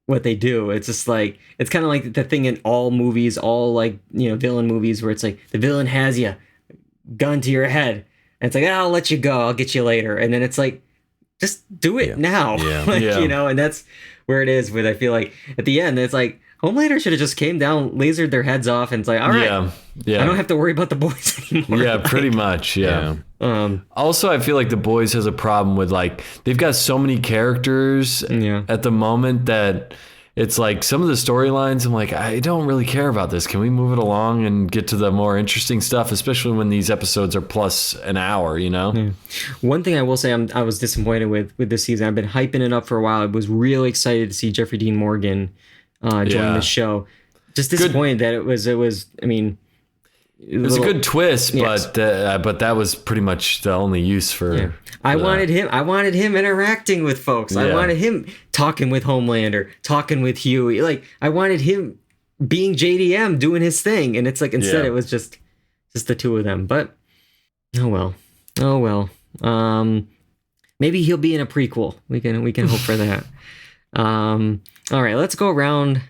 what they do, it's just like, it's kind of like the thing in all movies, all like, villain movies, where it's like the villain has you, gun to your head, and it's like, I'll let you go, I'll get you later. And then it's like, just do it now. And that's where it is with, I feel like at the end, it's like Homelander should have just came down, lasered their heads off, and it's like, all right, I don't have to worry about the boys anymore. Yeah, pretty much. Yeah. Also, I feel like the boys has a problem with, like, they've got so many characters at the moment that it's like some of the storylines, I'm like, I don't really care about this. Can we move it along and get to the more interesting stuff, especially when these episodes are plus an hour, One thing I will say I was disappointed with this season. I've been hyping it up for a while. I was really excited to see Jeffrey Dean Morgan join the show. Just disappointed that it was. I mean, it was a good twist, but that was pretty much the only use for. Yeah. I wanted him interacting with folks. I wanted him talking with Homelander, talking with Huey. Like, I wanted him being JDM, doing his thing, and it's like instead it was just the two of them. But oh well. Maybe he'll be in a prequel. We can hope for that. All right, let's go around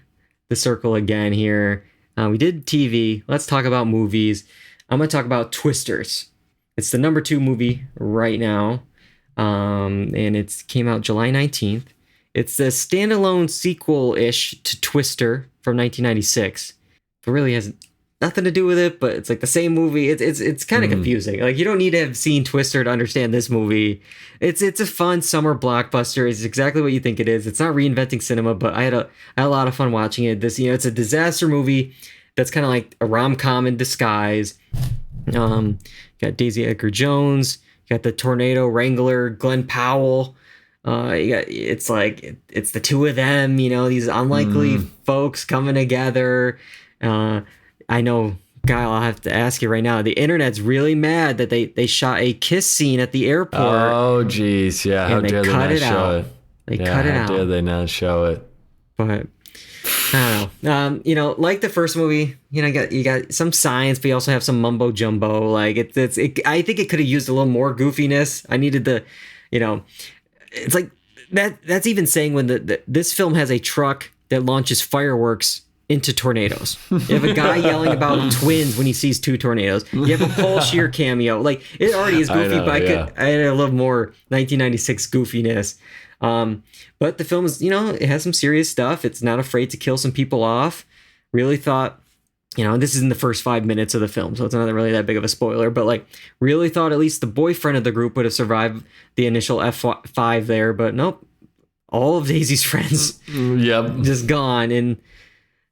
the circle again here. We did TV. Let's talk about movies. I'm going to talk about Twisters. It's the number 2 movie right now, and it came out July 19th. It's the standalone sequel-ish to Twister from 1996. It really hasn't nothing to do with it, but it's like the same movie. It's kind of confusing. Like, you don't need to have seen Twister to understand this movie. It's a fun summer blockbuster. It's exactly what you think it is. It's not reinventing cinema, but I had a lot of fun watching it. It's a disaster movie that's kind of like a rom-com in disguise. You got Daisy Edgar Jones, you got the tornado wrangler Glenn Powell. It's the two of them, these unlikely folks coming together. I know, Kyle, I'll have to ask you right now. The internet's really mad that they shot a kiss scene at the airport. Oh, geez. Yeah. How dare they not show it? They cut it out. How dare they not show it? But I don't know. Like the first movie, you got some science, but you also have some mumbo jumbo. Like I think it could have used a little more goofiness. I needed it's like that's even saying when this film has a truck that launches fireworks into tornadoes. You have a guy yelling about twins when he sees two tornadoes. You have a Paul Scheer cameo. Like, it already is goofy, but I had a little more 1996 goofiness. But the film is, it has some serious stuff. It's not afraid to kill some people off. Really thought, this is in the first 5 minutes of the film, so it's not really that big of a spoiler, but like, really thought at least the boyfriend of the group would have survived the initial F5 there, but nope. All of Daisy's friends just gone. And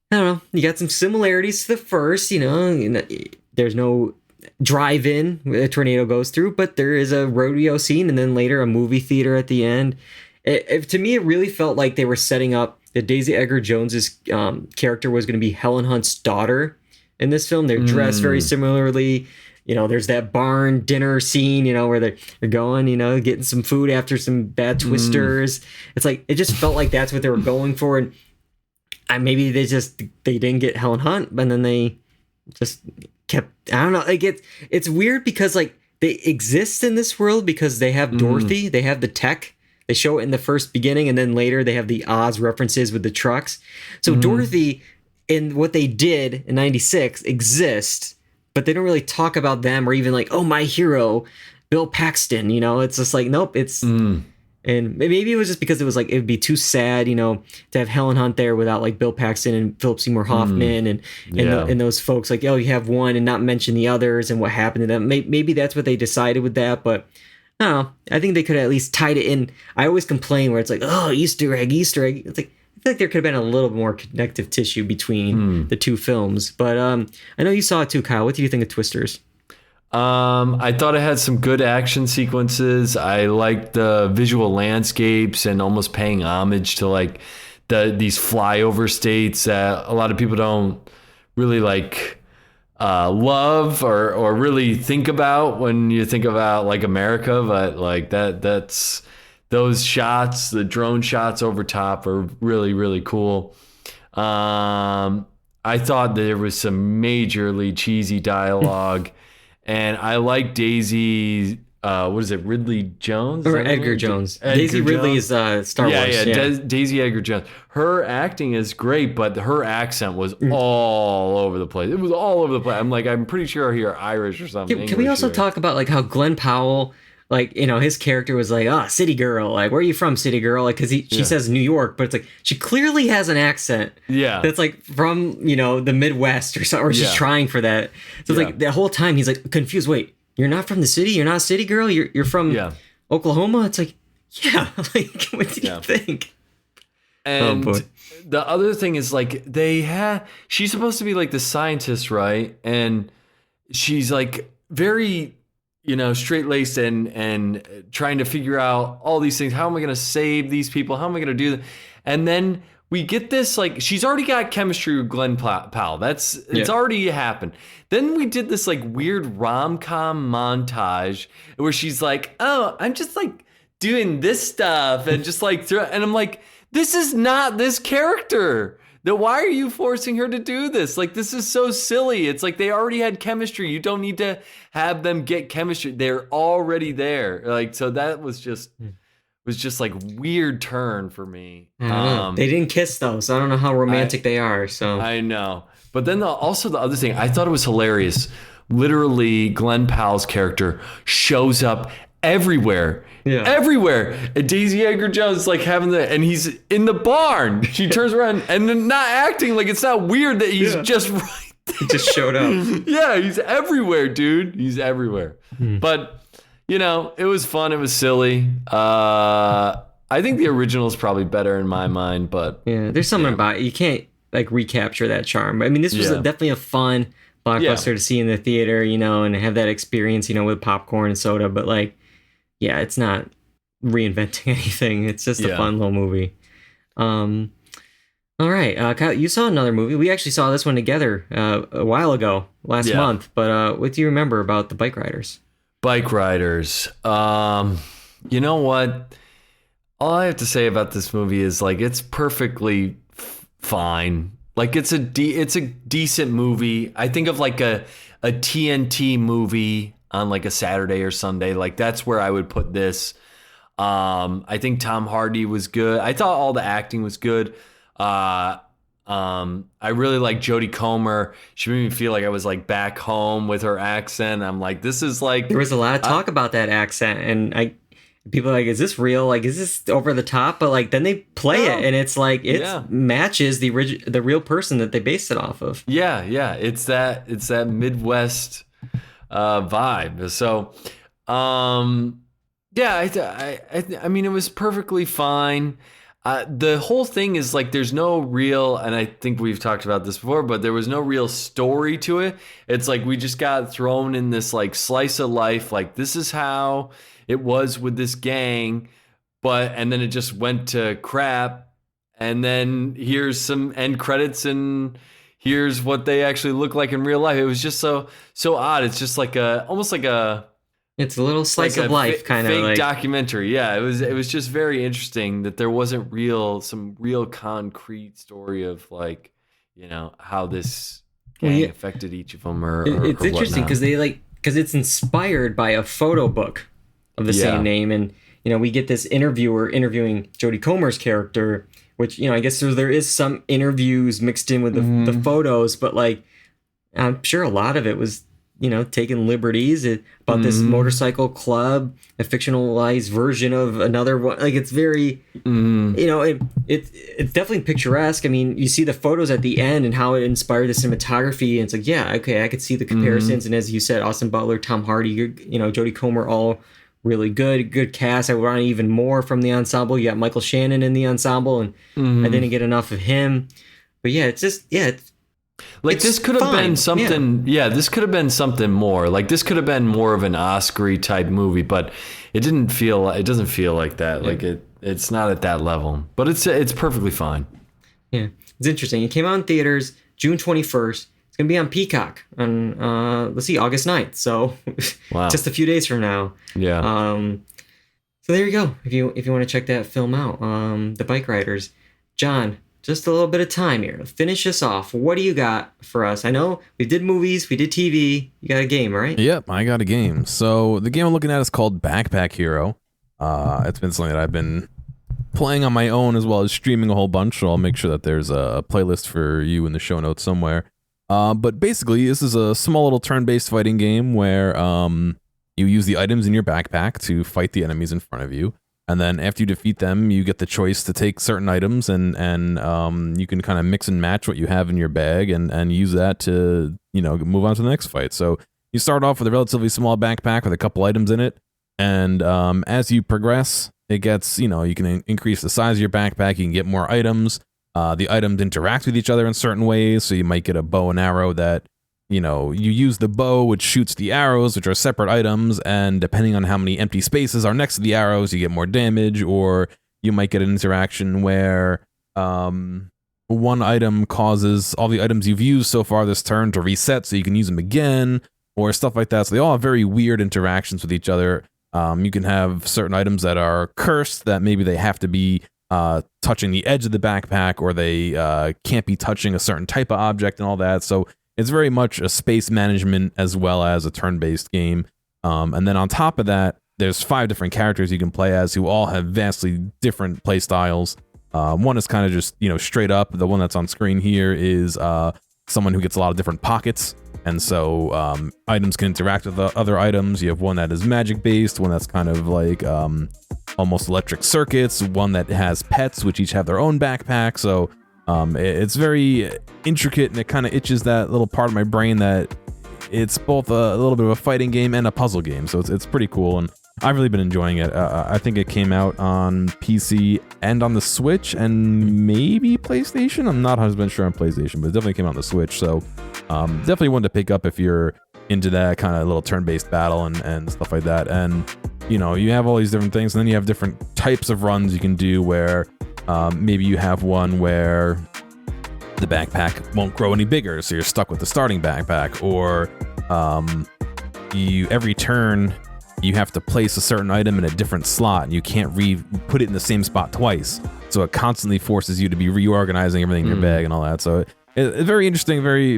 I don't know, you got some similarities to the first, there's no drive-in where the tornado goes through, but there is a rodeo scene and then later a movie theater at the end. To me, it really felt like they were setting up that Daisy Edgar Jones's character was going to be Helen Hunt's daughter in this film. They're dressed very similarly. There's that barn dinner scene, where they're going, getting some food after some bad twisters. It's like, it just felt like that's what they were going for. And maybe they didn't get Helen Hunt, and then they just kept, I don't know, like it's weird because like they exist in this world because they have Dorothy, they have the tech, they show it in the first beginning, and then later they have the Oz references with the trucks. So Dorothy and what they did in 96 exists, but they don't really talk about them or even like, oh, my hero, Bill Paxton, it's just like, nope, it's... And maybe it was just because it was like, it would be too sad, to have Helen Hunt there without like Bill Paxton and Philip Seymour Hoffman and those folks. Like, oh, you have one and not mention the others and what happened to them. Maybe that's what they decided with that. But I don't know. I think they could have at least tied it in. I always complain where it's like, oh, Easter egg. It's like, I feel like there could have been a little more connective tissue between the two films. But I know you saw it too, Kyle. What do you think of Twisters? I thought it had some good action sequences. I liked the visual landscapes and almost paying homage to like these flyover states that a lot of people don't really like love or really think about when you think about like America, but like that's those shots, the drone shots over top are really, really cool. I thought there was some majorly cheesy dialogue. And I like Daisy, what is it, Ridley Jones? Or Edgar Jones. Daisy Ridley is Star Wars. Yeah. Daisy Edgar Jones. Her acting is great, but her accent was all over the place. It was all over the place. I'm pretty sure you're Irish or something. Can we also talk about like how Glenn Powell, like, his character was like, city girl. Like, where are you from, city girl? Like, because she says New York, but it's like, she clearly has an accent. Yeah. That's like from, the Midwest or something, or she's trying for that. So it's like the whole time he's like confused. Wait, you're not from the city? You're not a city girl? You're from Oklahoma? It's like, yeah. Like, what do you think? And the other thing is like, she's supposed to be like the scientist, right? And she's like very... straight-laced and trying to figure out all these things. How am I going to save these people? How am I going to do that? And then we get this, like, she's already got chemistry with Glenn Powell. It's already happened. Then we did this, like, weird rom-com montage where she's like, oh, I'm just, like, doing this stuff and just, like, and I'm like, this is not this character. Why are you forcing her to do this? Like, this is so silly. It's like they already had chemistry. You don't need to have them get chemistry. They're already there. Like, so that was just like weird turn for me. They didn't kiss though, so I don't know how romantic they are. So I know. But then also the other thing, I thought it was hilarious. Literally, Glenn Powell's character shows up everywhere. Yeah. Everywhere. And Daisy Edgar Jones is like and he's in the barn. She turns around and then not acting like it's not weird that he's just right He just showed up. Yeah, he's everywhere, dude. He's everywhere. But, you know, it was fun. It was silly. I think the original is probably better in my mind, but Yeah, there's something about it. You can't like recapture that charm. I mean, this was definitely a fun blockbuster to see in the theater, you know, and have that experience, you know, with popcorn and soda. But like, yeah, it's not reinventing anything. It's just a fun little movie. All right, Kyle, you saw another movie. We actually saw this one together a while ago, last month. But what do you remember about the Bikeriders? Bikeriders. You know what? All I have to say about this movie is like it's perfectly fine. Like it's a decent movie. I think of like a TNT movie on like a Saturday or Sunday. Like that's where I would put this. I think Tom Hardy was good. I thought all the acting was good. I really like Jodie Comer. She made me feel like I was like back home with her accent. I'm like, this is like there was a lot of talk about that accent, and people are like, is this real? Like, is this over the top? But like, then they play it, and it's like it matches the real person that they based it off of. Yeah, it's that Midwest vibe. So, I mean, it was perfectly fine. The whole thing is like there's no real, and I think we've talked about this before, but there was no real story to it. It's like we just got thrown in this like slice of life. Like this is how it was with this gang, and then it just went to crap. And then here's some end credits and here's what they actually look like in real life. It was just so odd. It's just like almost like it's a little slice of life kind of fake like documentary. Yeah, it was just very interesting that there wasn't some real concrete story of like, you know, how this gang affected each of them it's interesting because it's inspired by a photo book of the same name, and you know we get this interviewer interviewing Jodie Comer's character, which you know I guess there is some interviews mixed in with the photos, but like I'm sure a lot of it was you know taking liberties about this motorcycle club, a fictionalized version of another one. Like it's very you know it's definitely picturesque. I mean you see the photos at the end and how it inspired the cinematography, and it's like yeah okay I could see the comparisons. And as you said, Austin Butler, Tom Hardy, you know Jodie Comer, all really good cast. I want even more from the ensemble. You got Michael Shannon in the ensemble, and I didn't get enough of him. But yeah, it's just it's like this could have been something. Yeah, this could have been something more. Like this could have been more of an Oscar-y type movie, but it doesn't feel like that. Yeah. Like it's not at that level. But it's perfectly fine. Yeah, it's interesting. It came out in theaters June 21st. It's gonna be on Peacock on August 9th. So just a few days from now. Yeah. So there you go. If you want to check that film out, the Bikeriders. John, just a little bit of time here. Finish us off. What do you got for us? I know we did movies, we did TV. You got a game, right? Yep, I got a game. So the game I'm looking at is called Backpack Hero. It's been something that I've been playing on my own as well as streaming a whole bunch. So I'll make sure that there's a playlist for you in the show notes somewhere. But basically, this is a small little turn-based fighting game where you use the items in your backpack to fight the enemies in front of you. And then after you defeat them, you get the choice to take certain items and you can kind of mix and match what you have in your bag and use that to, you know, move on to the next fight. So you start off with a relatively small backpack with a couple items in it. And as you progress, it gets, you know, you can increase the size of your backpack. You can get more items. The items interact with each other in certain ways. So you might get a bow and arrow that, you know, you use the bow, which shoots the arrows, which are separate items, and depending on how many empty spaces are next to the arrows, you get more damage, or you might get an interaction where one item causes all the items you've used so far this turn to reset so you can use them again, or stuff like that. So they all have very weird interactions with each other. You can have certain items that are cursed, that maybe they have to be touching the edge of the backpack, or they can't be touching a certain type of object and all that. So it's very much a space management as well as a turn-based game. And then on top of that, there's 5 different characters you can play as who all have vastly different play styles. One is kind of just, you know, straight up. The one that's on screen here is someone who gets a lot of different pockets. And so items can interact with the other items. You have one that is magic-based, one that's kind of like almost electric circuits, one that has pets, which each have their own backpack. So It's very intricate, and it kind of itches that little part of my brain that it's both a little bit of a fighting game and a puzzle game. So it's pretty cool, and I've really been enjoying it. I think it came out on PC and on the Switch and maybe PlayStation. I'm not 100% sure on PlayStation, but it definitely came out on the Switch. So definitely one to pick up if you're into that kind of little turn-based battle and stuff like that. And you know, you have all these different things, and then you have different types of runs you can do where maybe you have one where the backpack won't grow any bigger, so you're stuck with the starting backpack, or every turn you have to place a certain item in a different slot, and you can't put it in the same spot twice, so it constantly forces you to be reorganizing everything in your bag and all that. So it's very interesting, very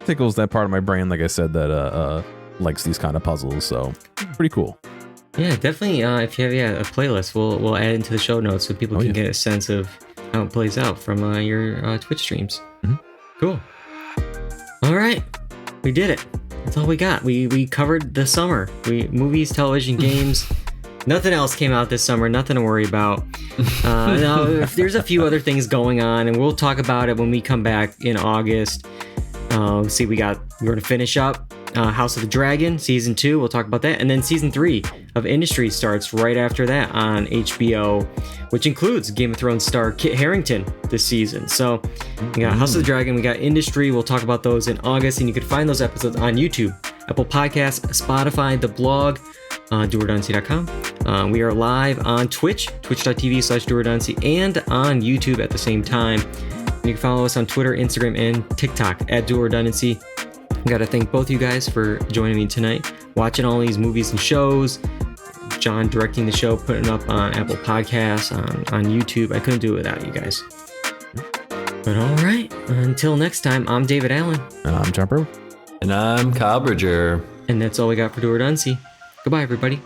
tickles that part of my brain, like I said, that likes these kind of puzzles. So pretty cool. Yeah, definitely. If you have a playlist, we'll add into the show notes so people can get a sense of how it plays out from your Twitch streams. Cool. All right, we did it. That's all we got. We covered the summer. Movies, television, games. Nothing else came out this summer. Nothing to worry about. Now, if there's a few other things going on, and we'll talk about it when we come back in August. See, we're going to finish up House of the Dragon season 2. We'll talk about that, and then season 3 of Industry starts right after that on HBO, which includes Game of Thrones star Kit Harington this season. So we got House of the Dragon, we got Industry. We'll talk about those in August, and you can find those episodes on YouTube, Apple Podcasts, Spotify, the blog, doorduncy.com. We are live on Twitch, twitch.tv/doorduncy, and on YouTube at the same time. You can follow us on Twitter, Instagram, and TikTok at doorduncy. Got to thank both you guys for joining me tonight, watching all these movies and shows. John directing the show, putting it up on Apple Podcasts, on YouTube. I couldn't do it without you guys. But all right, until next time, I'm David Allen. And I'm John Brewer. And I'm Kyle Bridger. And that's all we got for Do or Duncy. Goodbye, everybody.